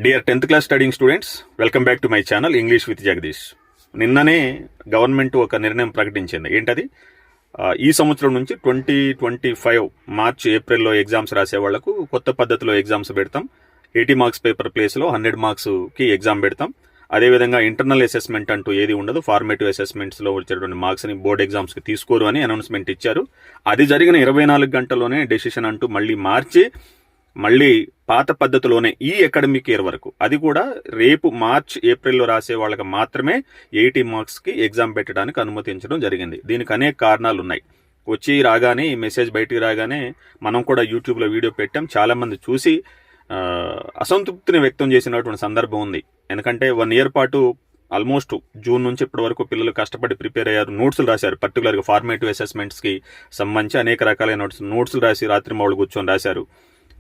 Dear 10th class studying students, welcome back to my channel English with Jagadish. నిన్ననే government ఒక నిర్ణయం ప్రకటించింది. ఏంటది? ఈ సంవత్సరం నుంచి 2025 మార్చ్ ఏప్రిల్లో ఎగ్జామ్స్ రాసే వాళ్లకు కొత్త పద్ధతిలో ఎగ్జామ్స్ పెడతాం. 80 మార్క్స్ పేపర్ ప్లేస్లో 100 మార్క్స్కి ఎగ్జామ్ పెడతాం. అదేవిధంగా ఇంటర్నల్ అసెస్మెంట్ అంటూ ఏది ఉండదు. ఫార్మేటివ్ అసెస్మెంట్స్లో వచ్చేటువంటి మార్క్స్ని బోర్డ్ ఎగ్జామ్స్కి తీసుకోరు అని అనౌన్స్మెంట్ ఇచ్చారు. అది జరిగిన 24 గంటల్లోనే డెసిషన్ అంటూ మళ్ళీ మార్చి మళ్ళీ పాత పద్ధతిలోనే ఈ అకాడమిక్ ఇయర్ వరకు, అది కూడా రేపు మార్చ్ ఏప్రిల్లో రాసే వాళ్ళకి మాత్రమే 80 మార్క్స్కి ఎగ్జామ్ పెట్టడానికి అనుమతించడం జరిగింది. దీనికి అనేక కారణాలు ఉన్నాయి. వచ్చి రాగానే ఈ మెసేజ్ బయటికి రాగానే మనం కూడా యూట్యూబ్లో వీడియో పెట్టాం. చాలామంది చూసి అసంతృప్తిని వ్యక్తం చేసినటువంటి సందర్భం ఉంది. ఎందుకంటే 1 ఇయర్ పాటు ఆల్మోస్ట్ జూన్ నుంచి ఇప్పటి వరకు పిల్లలు కష్టపడి ప్రిపేర్ అయ్యారు, నోట్స్లు రాశారు. పర్టికులర్గా ఫార్మేటివ్ అసెస్మెంట్స్కి సంబంధించి అనేక రకాలైన నోట్స్లు రాసి రాత్రి మావులు కూర్చొని రాశారు.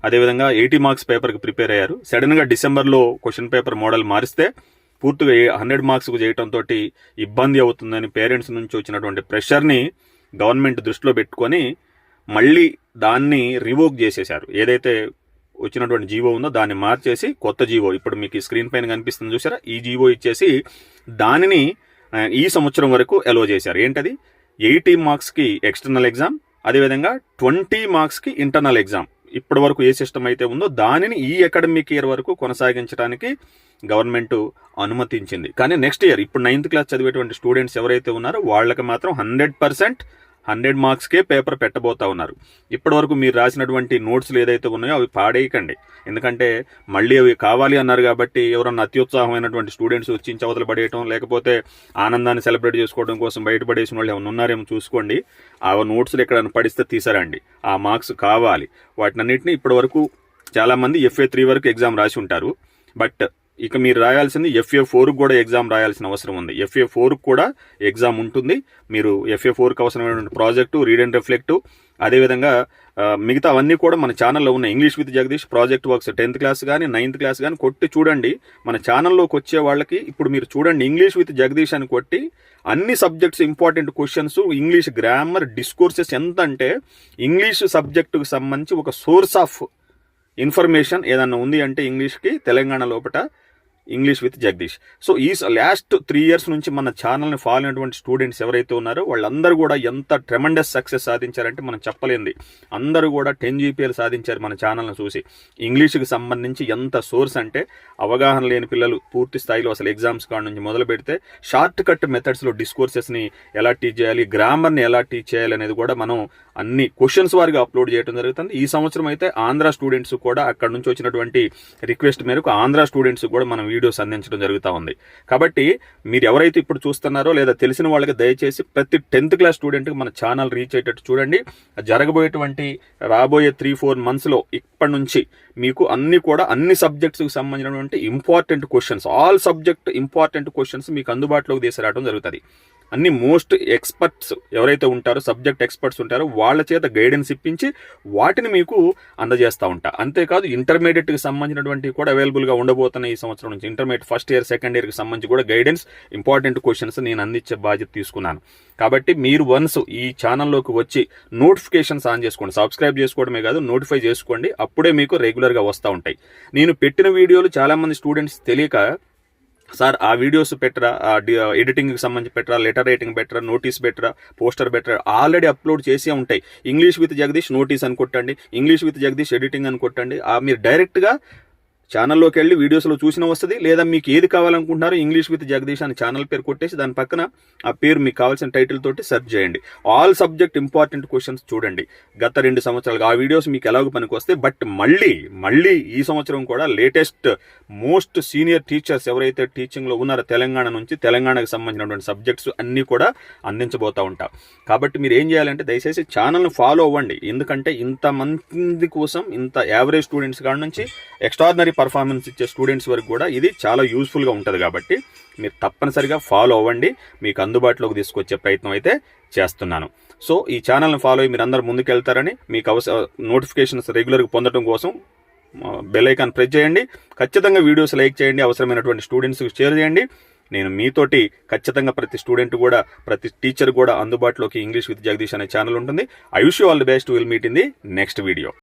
అదేవిధంగా 80 మార్క్స్ పేపర్కి ప్రిపేర్ అయ్యారు. సడన్గా డిసెంబర్లో క్వశ్చన్ పేపర్ మోడల్ మారిస్తే పూర్తిగా 100 మార్క్స్కు చేయడంతో ఇబ్బంది అవుతుందని పేరెంట్స్ నుంచి వచ్చినటువంటి ప్రెషర్ని గవర్నమెంట్ దృష్టిలో పెట్టుకొని మళ్ళీ దాన్ని రివోక్ చేసేశారు. ఏదైతే వచ్చినటువంటి జీవో ఉందో దాన్ని మార్చేసి కొత్త జీవో, ఇప్పుడు మీకు స్క్రీన్ పైన కనిపిస్తుంది చూసారా, ఈ జీవో ఇచ్చేసి దానిని ఈ సంవత్సరం వరకు అలో చేశారు. ఏంటది? 80 మార్క్స్కి ఎక్స్టర్నల్ ఎగ్జామ్, అదేవిధంగా 20 మార్క్స్కి ఇంటర్నల్ ఎగ్జామ్. ఇప్పటి వరకు ఏ సిస్టమ్ అయితే ఉందో దానిని ఈ అకాడమిక్ ఇయర్ వరకు కొనసాగించడానికి గవర్నమెంట్ అనుమతించింది. కానీ నెక్స్ట్ ఇయర్ ఇప్పుడు 9th క్లాస్ చదివేటువంటి స్టూడెంట్స్ ఎవరైతే ఉన్నారో వాళ్ళకి మాత్రం 100% 100 మార్క్స్కే పేపర్ పెట్టబోతా ఉన్నారు. ఇప్పటి వరకు మీరు రాసినటువంటి నోట్స్లు ఏదైతే ఉన్నాయో అవి పాడేయకండి. ఎందుకంటే మళ్ళీ అవి కావాలి అన్నారు కాబట్టి ఎవరన్నా అత్యుత్సాహమైనటువంటి స్టూడెంట్స్ వచ్చి చవతలు పడేయటం, లేకపోతే ఆనందాన్ని సెలబ్రేట్ చేసుకోవడం కోసం బయటపడేసిన వాళ్ళు ఏమైనా ఉన్నారేమో చూసుకోండి. ఆ నోట్స్లు ఎక్కడైనా పడిస్తే తీసారండి. ఆ మార్క్స్ కావాలి. వాటినన్నింటినీ ఇప్పటి వరకు చాలామంది FA3 వరకు ఎగ్జామ్ రాసి ఉంటారు. బట్ ఇక మీరు రాయాల్సింది FA4కు కూడా ఎగ్జామ్ రాయాల్సిన అవసరం ఉంది. FA4కు కూడా ఎగ్జామ్ ఉంటుంది. మీరు FA4కి అవసరమైనటువంటి ప్రాజెక్టు, రీడ్ అండ్ రిఫ్లెక్ట్, అదేవిధంగా మిగతా అవన్నీ కూడా మన ఛానల్లో ఉన్నాయి. English with Jagadish project works 10th class కానీ 9th క్లాస్ కానీ కొట్టి చూడండి. మన ఛానల్లోకి వచ్చే వాళ్ళకి ఇప్పుడు మీరు చూడండి, ఇంగ్లీష్ విత్ జగదీష్ అని కొట్టి అన్ని subjects important questions, English grammar, discourses, ఎంత అంటే ఇంగ్లీష్ సబ్జెక్టుకు సంబంధించి ఒక సోర్స్ ఆఫ్ ఇన్ఫర్మేషన్ ఏదన్నా ఉంది అంటే ఇంగ్లీష్కి తెలంగాణ లోపల ఇంగ్లీష్ విత్ జగదీష్. సో ఈ లాస్ట్ 3 ఇయర్స్ నుంచి మన ఛానల్ని ఫాలో అయినటువంటి స్టూడెంట్స్ ఎవరైతే ఉన్నారో వాళ్ళందరూ కూడా ఎంత ట్రెమండస్ సక్సెస్ సాధించారంటే మనం చెప్పలేంది. అందరూ కూడా 10 GPAలు సాధించారు మన ఛానల్ని చూసి. ఇంగ్లీష్కి సంబంధించి ఎంత సోర్స్ అంటే అవగాహన లేని పిల్లలు పూర్తి స్థాయిలో అసలు ఎగ్జామ్స్ కాడ నుంచి మొదలు పెడితే షార్ట్ కట్ మెథడ్స్లో డిస్కోర్సెస్ని ఎలా టీచ్ చేయాలి, గ్రామర్ని ఎలా టీచ్ చేయాలి అనేది కూడా మనం అన్ని క్వశ్చన్స్ వారిగా అప్లోడ్ చేయడం జరుగుతుంది. ఈ సంవత్సరం అయితే ఆంధ్ర స్టూడెంట్స్ కూడా అక్కడ నుంచి వచ్చినటువంటి రిక్వెస్ట్ మేరకు ఆంధ్ర స్టూడెంట్స్ కూడా మనం వీడియోస్ అందించడం జరుగుతూ ఉంది. కాబట్టి మీరు ఎవరైతే ఇప్పుడు చూస్తున్నారో లేదా తెలిసిన వాళ్ళకి దయచేసి ప్రతి 10th క్లాస్ స్టూడెంట్కి మన ఛానల్ రీచ్ అయ్యేటట్టు చూడండి. జరగబోయేటువంటి రాబోయే 3-4 మంత్స్లో ఇప్పటి నుంచి మీకు అన్ని సబ్జెక్ట్స్కి సంబంధించినటువంటి important questions, all subject important questions మీకు అందుబాటులోకి తీసుకురావడం జరుగుతుంది. అన్ని మోస్ట్ ఎక్స్పర్ట్స్ ఎవరైతే ఉంటారో, సబ్జెక్ట్ ఎక్స్పర్ట్స్ ఉంటారో వాళ్ళ చేత గైడెన్స్ ఇప్పించి వాటిని మీకు అందజేస్తూ ఉంటా. అంతేకాదు ఇంటర్మీడియట్కి సంబంధించినటువంటి కూడా అవైలబుల్గా ఉండబోతున్న ఈ సంవత్సరం నుంచి ఇంటర్మీడియట్ ఫస్ట్ ఇయర్, సెకండ్ ఇయర్కి సంబంధించి కూడా గైడెన్స్, ఇంపార్టెంట్ క్వశ్చన్స్ నేను అందించే బాధ్యత తీసుకున్నాను. కాబట్టి మీరు వన్స్ ఈ ఛానల్లోకి వచ్చి నోటిఫికేషన్స్ ఆన్ చేసుకోండి. సబ్స్క్రైబ్ చేసుకోవడమే కాదు, నోటిఫై చేసుకోండి. అప్పుడే మీకు రెగ్యులర్గా వస్తూ ఉంటాయి. నేను పెట్టిన వీడియోలు చాలామంది స్టూడెంట్స్ తెలియక, సార్ ఆ వీడియోస్ పెట్టరా, ఎడిటింగ్కి సంబంధించి పెట్టరా, లెటర్ రైటింగ్ పెట్టరా, నోటీస్ పెట్టరా, పోస్టర్ పెట్టరా, ఆల్రెడీ అప్లోడ్ చేసే ఉంటాయి. ఇంగ్లీష్ విత్ జగదీష్ నోటీస్ అని కొట్టండి, ఇంగ్లీష్ విత్ జగదీష్ ఎడిటింగ్ అని కొట్టండి. మీరు డైరెక్ట్గా ఛానల్లోకి వెళ్ళి వీడియోస్లో చూసిన వస్తుంది. లేదా మీకు ఏది కావాలనుకుంటున్నారో ఇంగ్లీష్ విత్ జగదీష్ అని ఛానల్ పేరు కొట్టేసి దాని పక్కన ఆ పేరు మీకు కావాల్సిన టైటిల్ తోటి సెర్చ్ చేయండి. ఆల్ సబ్జెక్ట్ ఇంపార్టెంట్ క్వశ్చన్స్ చూడండి. గత 2 సంవత్సరాలుగా ఆ వీడియోస్ మీకు ఎలాగో పనికి వస్తాయి. బట్ మళ్ళీ ఈ సంవత్సరం కూడా లేటెస్ట్ మోస్ట్ సీనియర్ టీచర్స్ ఎవరైతే టీచింగ్లో ఉన్నారో తెలంగాణ నుంచి, తెలంగాణకు సంబంధించినటువంటి సబ్జెక్ట్స్ అన్నీ కూడా అందించబోతూ ఉంటాం. కాబట్టి మీరు ఏం చేయాలంటే దయచేసి ఛానల్ని ఫాలో అవ్వండి. ఎందుకంటే ఇంతమంది కోసం, ఇంత యావరేజ్ స్టూడెంట్స్ కాడ నుంచి ఎక్స్ట్రాడినరీ పర్ఫార్మెన్స్ ఇచ్చే స్టూడెంట్స్ వరకు కూడా ఇది చాలా యూస్ఫుల్గా ఉంటుంది. కాబట్టి మీరు తప్పనిసరిగా ఫాలో అవ్వండి. మీకు అందుబాటులోకి తీసుకొచ్చే ప్రయత్నం అయితే చేస్తున్నాను. సో ఈ ఛానల్ని ఫాలో అయ్యి మీరు అందరూ ముందుకెళ్తారని, మీకు నోటిఫికేషన్స్ రెగ్యులర్గా పొందడం కోసం బెల్ ఐకాన్ ప్రెస్ చేయండి. ఖచ్చితంగా వీడియోస్ లైక్ చేయండి. అవసరమైనటువంటి స్టూడెంట్స్కి షేర్ చేయండి. నేను మీతోటి ఖచ్చితంగా ప్రతి స్టూడెంట్ కూడా, ప్రతి టీచర్ కూడా అందుబాటులోకి ఇంగ్లీష్ విత్ జగదీష్ అనే ఛానల్ ఉంటుంది. I wish you all the best. Will meet in the next video.